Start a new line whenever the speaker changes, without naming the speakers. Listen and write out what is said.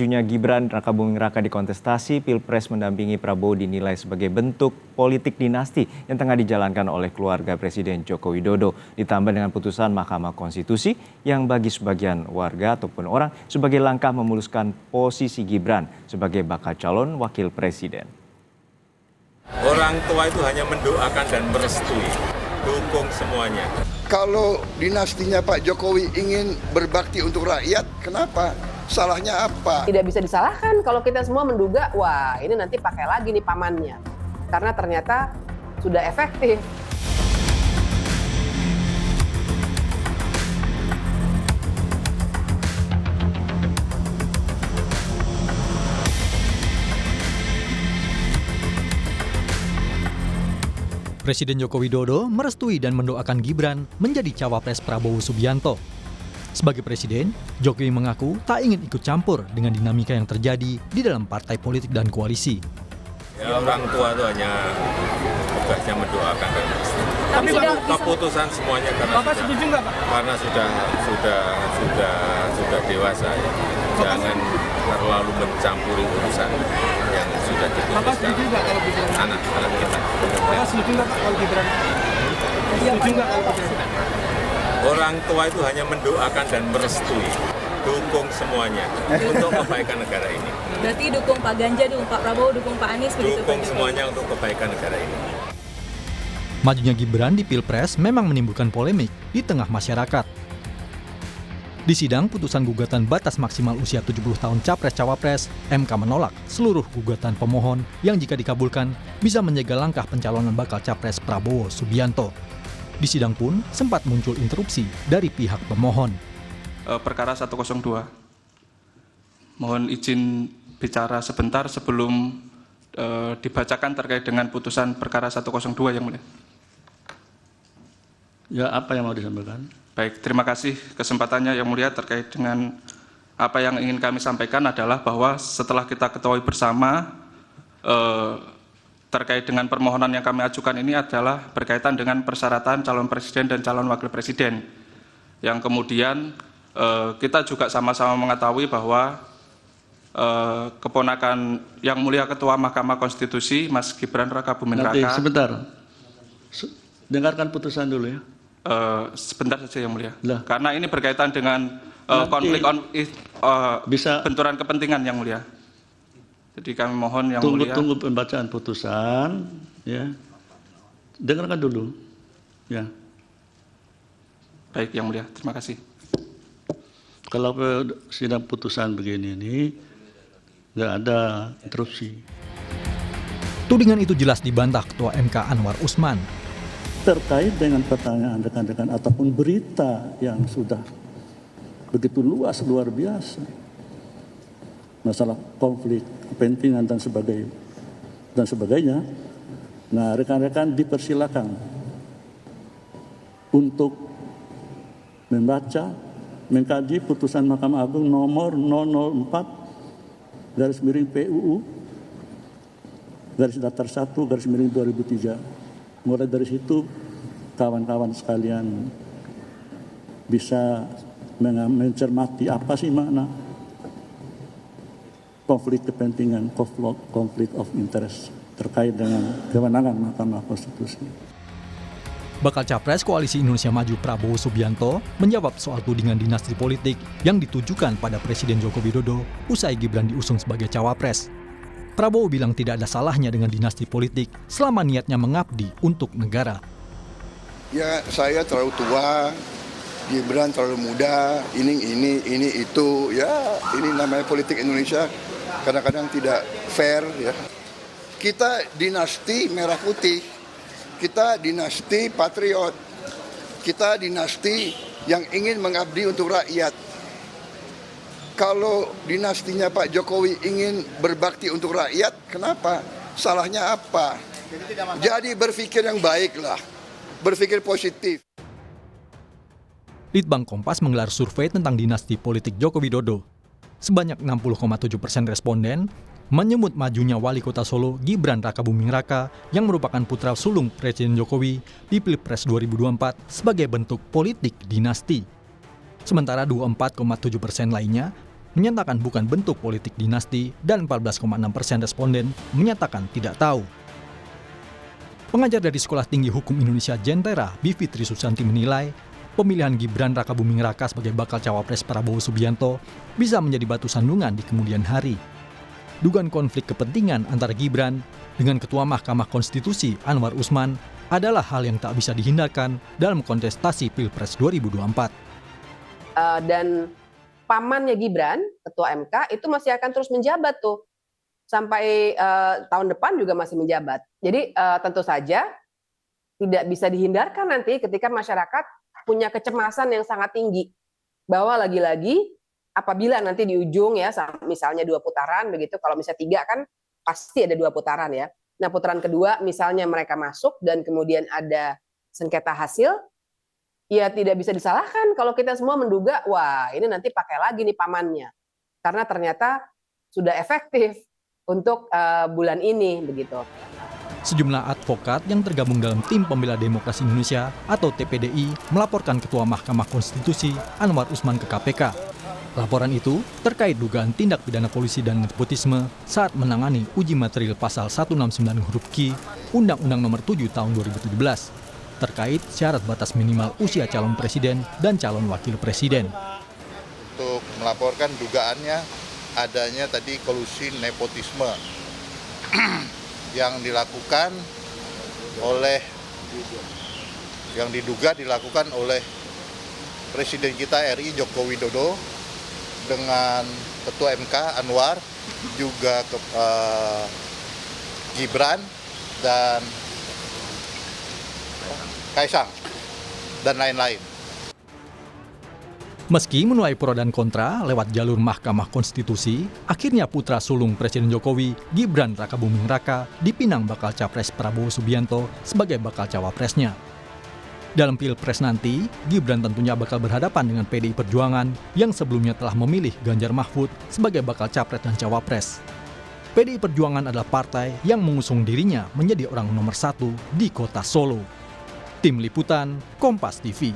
Majunya Gibran Rakabuming Raka di kontestasi Pilpres mendampingi Prabowo dinilai sebagai bentuk politik dinasti yang tengah dijalankan oleh keluarga Presiden Joko Widodo. Ditambah dengan putusan Mahkamah Konstitusi yang bagi sebagian warga ataupun orang sebagai langkah memuluskan posisi Gibran sebagai bakal calon wakil presiden.
Orang tua itu hanya mendoakan dan merestui, dukung semuanya.
Kalau dinastinya Pak Jokowi ingin berbakti untuk rakyat, kenapa? Salahnya apa?
Tidak bisa disalahkan kalau kita semua menduga, wah ini nanti pakai lagi nih pamannya. Karena ternyata sudah efektif.
Presiden Joko Widodo merestui dan mendoakan Gibran menjadi cawapres Prabowo Subianto. Sebagai presiden, Jokowi mengaku tak ingin ikut campur dengan dinamika yang terjadi di dalam partai politik dan koalisi.
Ya, orang tua itu hanya tugasnya mendoakan dan merestui. Tapi keputusan semuanya karena sudah dewasa ya. Jangan terlalu mencampuri urusan yang sudah diputuskan anak-anak kita.
Bapak setuju nggak kalau Gibran? Setuju nggak kalau Gibran?
Orang tua itu hanya mendoakan dan merestui, dukung semuanya untuk kebaikan negara ini.
Berarti dukung Pak Ganjar, dukung Pak Prabowo, dukung Pak Anies begitu?
Dukung semuanya untuk kebaikan negara ini.
Majunya Gibran di Pilpres memang menimbulkan polemik di tengah masyarakat. Di sidang putusan gugatan batas maksimal usia 70 tahun Capres-Cawapres, MK menolak seluruh gugatan pemohon yang jika dikabulkan bisa menjaga langkah pencalonan bakal Capres Prabowo Subianto. Di sidang pun sempat muncul interupsi dari pihak pemohon.
Perkara 102. Mohon izin bicara sebentar sebelum dibacakan terkait dengan putusan perkara 102 yang mulia.
Ya, apa yang mau disampaikan?
Baik, terima kasih kesempatannya yang mulia. Terkait dengan apa yang ingin kami sampaikan adalah bahwa setelah kita ketahui bersama terkait dengan permohonan yang kami ajukan ini adalah berkaitan dengan persyaratan calon presiden dan calon wakil presiden. Yang kemudian kita juga sama-sama mengetahui bahwa keponakan yang mulia Ketua Mahkamah Konstitusi, Mas Gibran Rakabuming Raka.
Nanti sebentar, dengarkan putusan dulu ya.
Sebentar saja yang mulia.
Lah.
Karena ini berkaitan dengan konflik
bisa
benturan kepentingan yang mulia. Jadi kami mohon yang mulia.
Tunggu pembacaan putusan, ya. Dengarkan dulu, ya.
Baik yang mulia, terima kasih.
Kalau sidang putusan begini ini nggak ada interupsi.
Tudingan itu jelas dibantah Ketua MK Anwar Usman.
Terkait dengan pertanyaan rekan-rekan ataupun berita yang sudah begitu luas, luar biasa. Masalah konflik, kepentingan dan sebagainya. Nah, rekan-rekan dipersilakan untuk membaca, mengkaji putusan Mahkamah Agung nomor 004/PUU garis datar 1/2003. Mulai dari situ kawan-kawan sekalian bisa mencermati apa sih makna konflik kepentingan, konflik of interest terkait dengan kewenangan Mahkamah Konstitusi.
Bakal Capres Koalisi Indonesia Maju Prabowo Subianto menjawab soal tudingan dinasti politik yang ditujukan pada Presiden Joko Widodo usai Gibran diusung sebagai cawapres. Prabowo bilang tidak ada salahnya dengan dinasti politik selama niatnya mengabdi untuk negara.
Ya, saya terlalu tua, Gibran terlalu muda, ini itu, ya ini namanya politik Indonesia kadang-kadang tidak fair ya. Kita dinasti merah putih, kita dinasti patriot, kita dinasti yang ingin mengabdi untuk rakyat. Kalau dinastinya Pak Jokowi ingin berbakti untuk rakyat, kenapa? Salahnya apa? Jadi berpikir yang baiklah, berpikir positif.
Litbang Kompas menggelar survei tentang dinasti politik Joko Widodo. Sebanyak 60,7% responden menyebut majunya Wali Kota Solo Gibran Rakabuming Raka yang merupakan putra sulung Presiden Jokowi di Pilpres 2024 sebagai bentuk politik dinasti. Sementara 24,7% lainnya menyatakan bukan bentuk politik dinasti dan 14,6% responden menyatakan tidak tahu. Pengajar dari Sekolah Tinggi Hukum Indonesia Jentera, Bivitri Susanti menilai, pemilihan Gibran Rakabuming Raka sebagai bakal cawapres Prabowo Subianto bisa menjadi batu sandungan di kemudian hari. Dugaan konflik kepentingan antara Gibran dengan Ketua Mahkamah Konstitusi Anwar Usman adalah hal yang tak bisa dihindarkan dalam kontestasi Pilpres 2024.
Dan pamannya Gibran, Ketua MK, itu masih akan terus menjabat tuh. Sampai tahun depan juga masih menjabat. Jadi tentu saja tidak bisa dihindarkan nanti ketika masyarakat punya kecemasan yang sangat tinggi. Bahwa lagi-lagi apabila nanti di ujung ya, misalnya 2 putaran begitu, kalau misalnya 3 kan pasti ada 2 putaran ya. Nah putaran kedua misalnya mereka masuk dan kemudian ada sengketa hasil, ya tidak bisa disalahkan kalau kita semua menduga, wah ini nanti pakai lagi nih pamannya. Karena ternyata sudah efektif untuk bulan ini begitu.
Sejumlah advokat yang tergabung dalam Tim Pembela Demokrasi Indonesia atau TPDI melaporkan Ketua Mahkamah Konstitusi Anwar Usman ke KPK. Laporan itu terkait dugaan tindak pidana polisi dan nepotisme saat menangani uji material pasal 169 huruf Q Undang-Undang Nomor 7 Tahun 2017 terkait syarat batas minimal usia calon presiden dan calon wakil presiden.
Untuk melaporkan dugaannya adanya tadi kolusi nepotisme yang dilakukan oleh diduga dilakukan oleh Presiden kita RI Joko Widodo dengan Ketua MK Anwar, juga Gibran dan Kaisang dan lain-lain.
Meski menuai pro dan kontra lewat jalur Mahkamah Konstitusi, akhirnya putra sulung Presiden Jokowi, Gibran Rakabuming Raka, dipinang bakal capres Prabowo Subianto sebagai bakal cawapresnya. Dalam Pilpres nanti, Gibran tentunya bakal berhadapan dengan PDI Perjuangan yang sebelumnya telah memilih Ganjar Mahfud sebagai bakal capres dan cawapres. PDI Perjuangan adalah partai yang mengusung dirinya menjadi orang nomor 1 di kota Solo. Tim Liputan, Kompas TV.